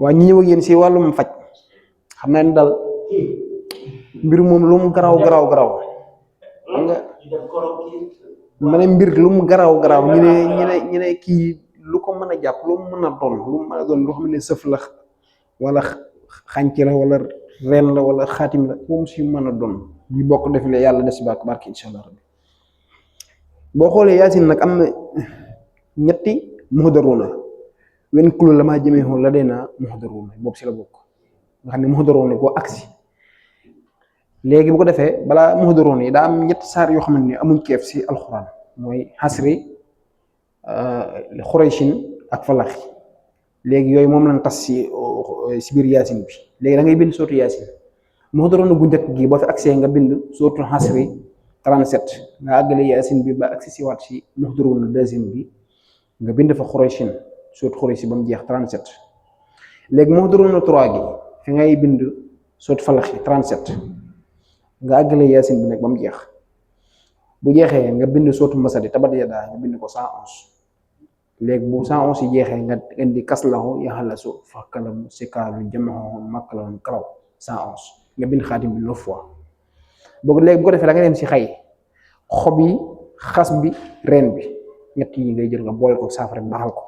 waa ñi ñëw ak yéen si wàllum faj xam naa ne daal mbir moom lu mu garaaw xam nga ma ne mbir lu mu garaaw ñu ne kii lu ko mën a jàpp lu mu mën a doon lu mu mën a doon loo xam ne sëf la wala xànc la wala reen la wala xaatim la moom si mën a doon bi bokk def le yàlla def si barke incha allah rabbi boo xoolee yaasin nag am na ñetti muhdaruuna wen kulu la maa jëmee xool la dee naa muhdaruuna boobu si la bokk nga xam ne muhdaruuna koo agsi léegi bu ko defee balaa muhdaruuna yi daa am ñetti saar yoo xamante ni amuñ keef si alxuraan mooy xasri xuraysin ak falaxi léegi yooyu moom lañ tas si biir yaasin bi léegi da ngay bind sootu yaasin muhdaruuna gu njëkk gi boo fi agsee nga bind sootu xasri 37 nga àggale yaasin bi ba agsi si waat si muhdaruuna deuxième bi nga bind fa xuraysin sootu xuraysi ba mu jeex 37 léegi muhdaruuna 3 gi fi ngay bind sootu falaxi 37 nga àggale yaasin bi nag ba mu jeex bu jeexee nga bind sootu masadi tabat yadaa nga bind ko 111 léegi bu 111 yi jeexee nga indi kaslahu yaxalasu fa kalamu sikaalu jamaxoon makkaloon kalaw 111 nga bind xaatim bi 9 fois boo léegi bu ko defee da nga dem si xay xob yi xas bi reen bi ñett yi ngay jël nga boole ko saafara baxal ko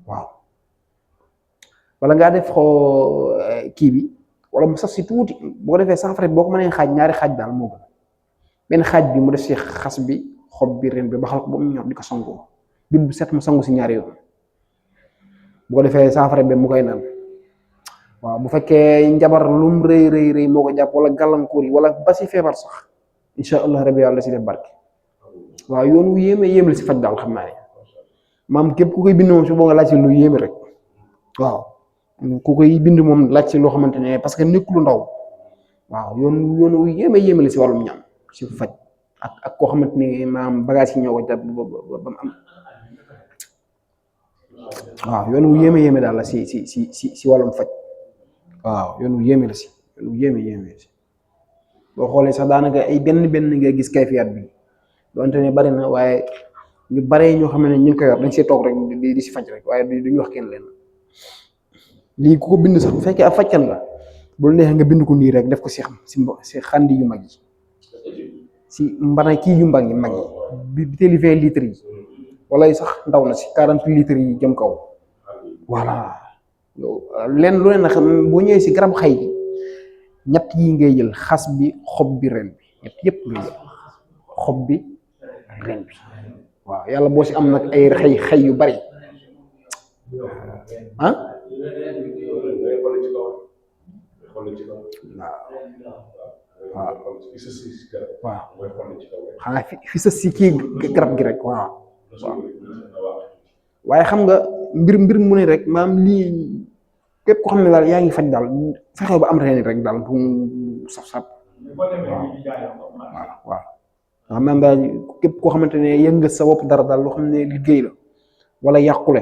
waaw wala ngaa def kii bi wala mu saf si tuuti boo ko defee saafara boo ko mënee xaaj ñaari xaaj daal moo gën benn xaaj bi mu def si xas bi xob bi reen bi baxal ko ba mu ñor di ko sangoo bi bu set mu sangu si ñaari yoon bu ko defee saafara bi mu koy naan waaw bu fekkee njabar lum rëy moo ko jàpp wala gàllankoor yi wala ba si feebar sax incha allah rabbi yàlla si def barke waaw yoon wu yéeme la si faj daal xam naa ne maam képp ku koy bind moom si boo nga laaj si lu yéeme rek waaw ku koy bind moom laaj si loo xamante ne parce que nekk lu ndaw waaw yoon wu yéeme la si wàllum ñaan si faj ak koo xamante ne maam bagage yi ñoo ko jàpp ba mu am waaw yoon wu yéeme daal la si wàllum faj waaw yoon wu yéeme la si yoon wu yéeme la si boo xoolee sax daanaka ay benn nga gis kayfiyaat bi donte ne bari na waaye ñu bare ñoo xam ne ñu ngi koy yor dañ see toog rek di si faj rek waaye duñu wax kenn leen lii ku ko bind sax bu fekkee ab fajkan la bu la neexee nga bind ko nii rek def ko si xandi yu mag yi si mbana kii yu mag yi bi téeli 20 litres yi wala sax ndaw na si 40 litres yi jëm kaw voilà leen lu ne nag boo ñëwee si garab xay gi ñett yi ngay jël xas bi xob bi ren bi ñett yëpp ngay jël xob bi ren bi waaw yàlla boo si am nag ay xay yu bari ah waaw xanaa fi sa si kii garab gi rek waaw waaye xam nga mbir mu ne rek maam lii képp ko xam ne daal yaa ngi faj daal fexe ba am reen rek daal bu saf-saf waaw xam naa daal képp koo xamante ne yëg nga sa bopp dara daal loo xam ne liggéey la wala yàqule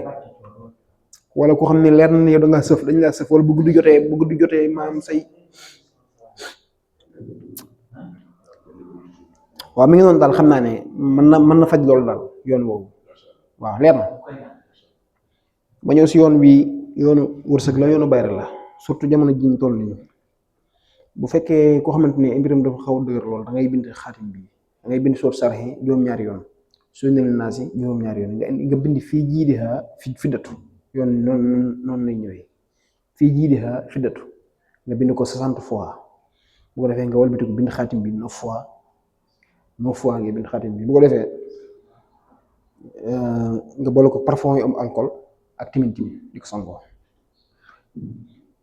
wala koo xam ne leer na ne yow da ngaa sëf dañ laa sëf wala bu guddi jotee maam say waaw mi ngi noonu daal xam naa ne mën na faj loolu daal yoon boobu waaw leer na ba ñëw si yoon bi yoonu wërsëg la yoonu bayre la surtout jamono ji ñu toll nii bu fekkee koo xamante ne mbiram dafa xaw a dëgër lool da ngay bind xaatim bi da ngay bind soot sarxi juróom-ñaari yoon soo nel naa si juróom-ñaari yoon nga bind fii jiidiha fiddatu yoon noonu lay ñëwee fii jiidiha fiddatu nga bind ko 60 fois bu ko defee nga walbati ko bind xaatim bi 9 fois nga bind xaatim bi bu ko defee nga boole ko parfum yu am alcool ak timin di ko sangoo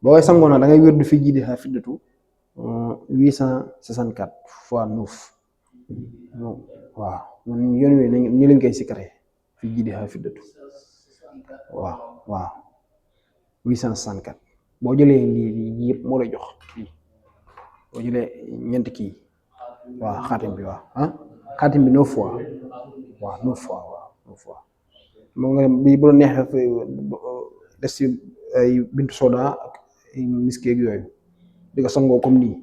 boo koy sangoo nag da ngay wérdu fii jiidiha fiddatu 864 fois 9 waaw man yoon wi ñu leen koy sikkare fii jiidiha fiddatu waaw 864 boo jëlee lii yëpp moo lay jox boo jëlee ñeenti kii waaw xaatim bi waaw xaatim bi 9 fois waaw 9 fois moo nga bi bu la neexee des si ay bintu soda ak ay miskeeg yooyu di ko sangoo comme nii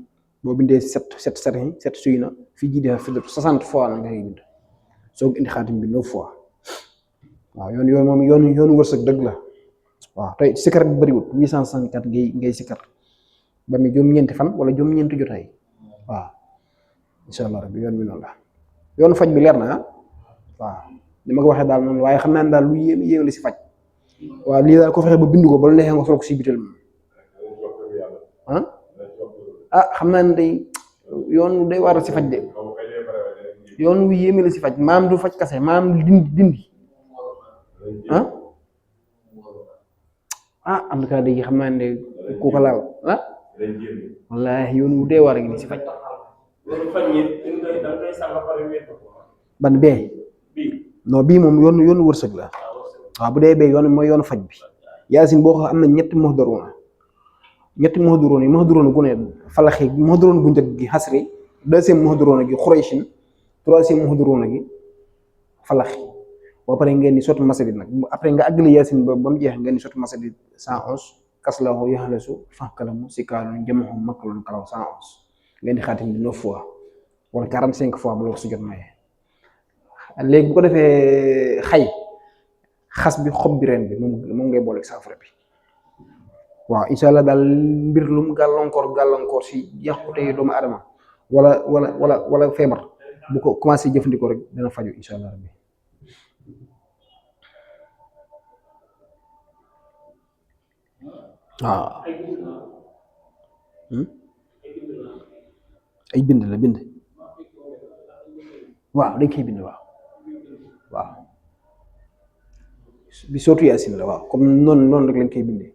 boo bindee 7 suy na fii ji def 60 fois na nga koy bind soo indi xaatim bi 9 fois waaw yoon moom yoonu wërsëg dëgg la waaw tey sikar bi bëriwut 864 ngay sikar ba mi juróom-ñeenti fan wala juróom-ñeenti jotaay waaw incha allah rabbi yoon bi noonu la yoonu faj bi leer na waaw ni ma ko waxee daal noonu waaye xam naa ne daal lu yéeme la si faj waaw lii daal ko fexe ba bindu ko ba lu neexee nga sol ko si bitel moom xam naa ne day yoon day war a si faj de yoon wu yéeme la si faj maam du faj kase maam dindi en tout cas léegi xam naa ne ku ko laal wallaahi yoon wu dee war a ngi ni si faj ban bee non bii moom yoonu wërsëg la waaw bu dee bee yoon mooy yoonu faj bi yaasin boo xam am na ñetti muhdaruuna yi muhdaruuna gu ne falaxi muhdaruuna gu njëkk gi xasri deuxième muhdaruuna gi xuraysin troisième muhdaruuna gi falaxi boo paree ngeen di sotti masadi nag après nga àggale yaasin ba mu jeex ngeen di sotti masadi 111 kaslahu yaxlasu faxkalamu sikaalun jamahu makkalun kalaw 111 ngeen di xaatim bi 9 fois wala 45 fois bu la su jot maye léegi bu ko defee xas bi xob bi ren bi moom ngay booleeg saafara bi waaw incha allah daal mbir lum gàllankoor si yàqute doomu adama wala feebar bu ko commencé jëfandikoo rek dana faju incha allah rabbi waaw ay bind waaw dañ koy bind waaw bi sootu yaasin la waaw comme noonu rek lañ koy bindee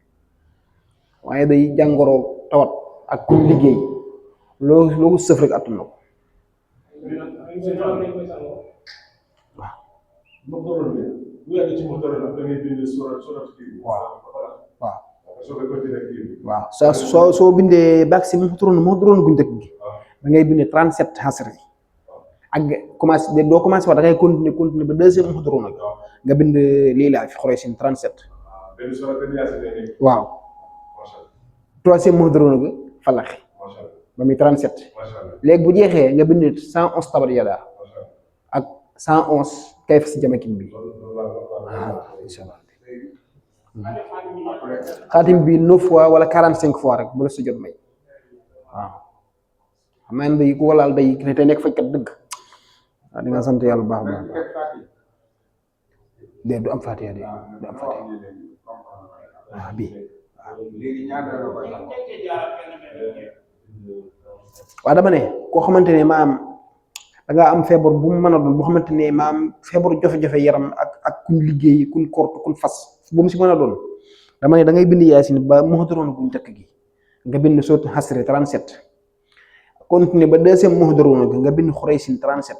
waaye day jàngoro tawat ak ku liggéey loo sëf rek attan na ko waaw soo bindee baag si moo doon gu njëkk gi da ngay bindee 37 xasri ak commencé doo commencé wax da ngay continuer ba deuxième moo doon nga bind lii laa fi xoreysin 37 waaw troisième moo doon ga falaxi ba muy 37 léegi bu jeexee nga bind 111 tabat yada ak 111 kayf si jamakin bi waaw incha allah xaatim bi 9 fois wala 45 fois rek bu la si jot may waaw xam naa ne day ku walaal day te nekk fajkat dëgg waaw di nga sant yàlla bu baax a baax de du am fatiha waaw bii waaw dama ne koo xamante ne maam da ngaa am feebar bu mu mën a doon boo xamante ne maam feebaru jafe-jafe yaram ak kuñ liggéey kuñ kortu kuñ fas bu mu si mën a doon dama ne da ngay bind yaasin ba muhdaroon bu njëkk gi nga bind sooti xasri 37 continuer ba deuxième muhdaroon gi nga bind xuraysin 37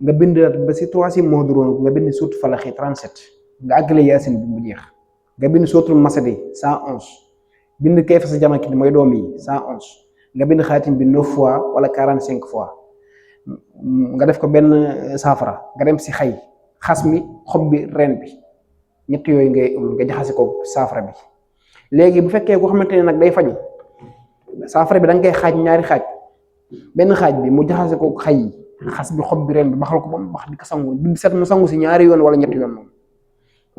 nga bind ba si troisième muhdaroon gi nga bind sooti falaxi 37 nga àggale yaasin bi mu jeex nga bind sootul masadi 111 bind kayfa sa jamakit mooy doom yi 111 nga bind xaatim bi 9 fois wala 45 fois nga def ko benn saafara nga dem si xas mi xob bi ren bi ñett yooyu nga jaxase ko saafara bi léegi bu fekkee koo xamante ne nag day faju saafara bi da nga koy xaaj ñaari xaaj benn xaaj bi mu jaxase ko xas bi xob bi ren bi baxal ko ba mu bax di ko sangu bi set mu sangu si ñaari yoon wala ñetti yoon moom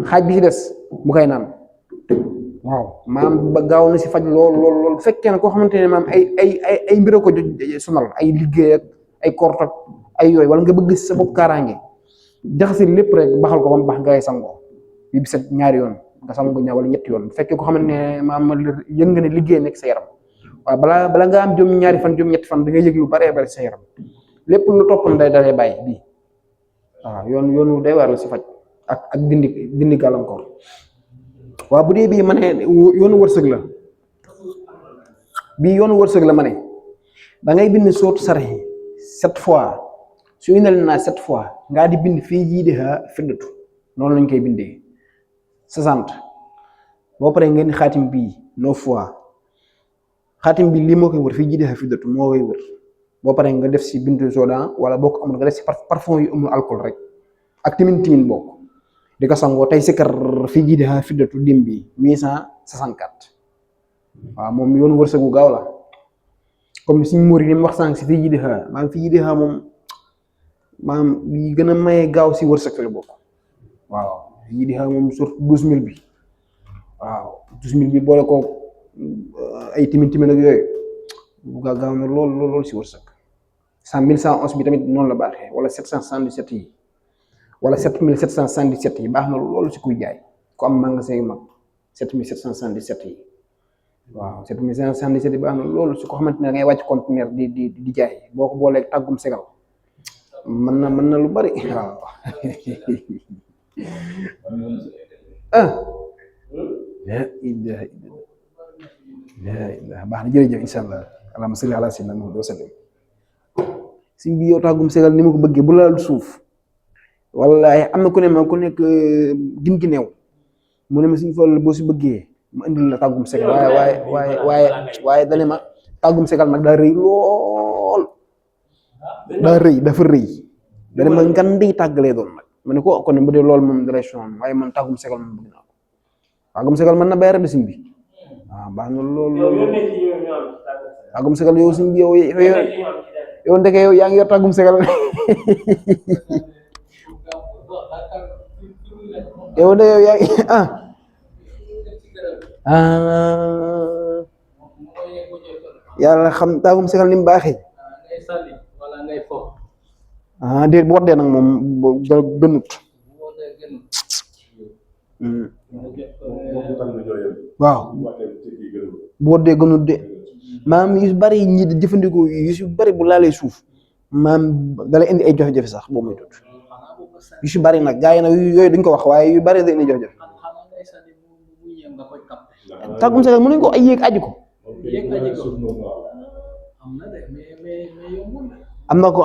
xaaj bi si des mu koy naan waaw maam ba gaaw na si faj lool bu fekkee ne koo xamante ne maam ay mbir ko sonal ay liggéey ak ay kort ak ay yooyu wala nga bëgg si sa bopp kaaraange jaxase lépp rek baxal ko ba mu bax ngay sangoo bi set ñaari yoon nga sangu ñaar wala ñetti yoon bu fekkee ko xamante ne maam yëg nga ne liggéey nekk sa yaram waaw bala nga am juróom ñaari fan juróom ñetti fan da ngay yëg lu bare bare sa yaram lépp lu toppoon day dalay bàyyi bii waaw yoonu day war la si faj ak dindi gàllankoor waaw bu dee bii ma ne yoonu wërsëg la bii yoonu wërsëg la ma ne da ngay bind sootu saraxi 7 fois su indal naa 7 fois ngaa di bind fii jii di fiddatu noonu lañ koy bindee 60 boo paree ngeen xaatim bii 9 fois xaatim bi lii moo koy wër fii jii di fiddatu moo koy wër boo paree nga def si bintu soda wala boo ko amul nga def si parfum yu amul alcool rek ak timin bokk di ko sangoo tey sikar fii jii di fiddatu dim bi 864 waaw moom yoonu wërsëgu gaaw la comme suñ móor yi ni mu wax sànq si fii jii di maam fii jii di moom maam yi gën a maye gaaw si wërsëg la bokk waaw fii jii di moom sur 12000 bi waaw 12000 bi boole ko ay timin ak yooyu gaaw na lool si wërsëg 1111 bi tamit noonu la baaxee wala 777 yi wala 7777 yi baax na loolu si kuy jaay ku am magasin yu mag 7777 yi waaw 7777 yi baax na loolu si ko xamante ne da ngay wàcc conteneur di jaay boo ko boolee tàggum segal mën na lu bari waaw ah la ilaha illallah la ilaha baax na jërëjëf incha allah allahumma salli ala sayyidina Muhammad wa sallim si bi yow tàggum segal ni ma ko bëggee bu laal suuf wallahi am na ku ne ma ku nekk gin gi neew mu ne ma suñu fool boo si bëggee mu indil la tàggum segal waaye dane ma tàggum segal nag daa rëy lool daa rëy dafa rëy dane ma ngan di tàggalee doon nag ma ne ko kon bu dee loolu moom direction waaye man tàggum segal moom bëgg naa ko tàggum segal mën na bayra de siñ bi waaw baax na loolu tàggum segal yow siñ bi yow ndeke yow yaa ngi yor tàggum segal yow de yow yaa ngi yàlla xam tàggum segal ni mu baaxee déet bu waddee nag moom gënut waaw bu waddee gënut de maam yu bari ñi di jëfandikoo yu bari bu laalee suuf maam dalay indi ay jafe-jafe sax boobu muy tut yu si bari nag gaa yi nag yooyu duñ ko wax waaye yu bari da indi jafe-jafe tàggum segal mën nañ ko ay yéeg aji ko am na ko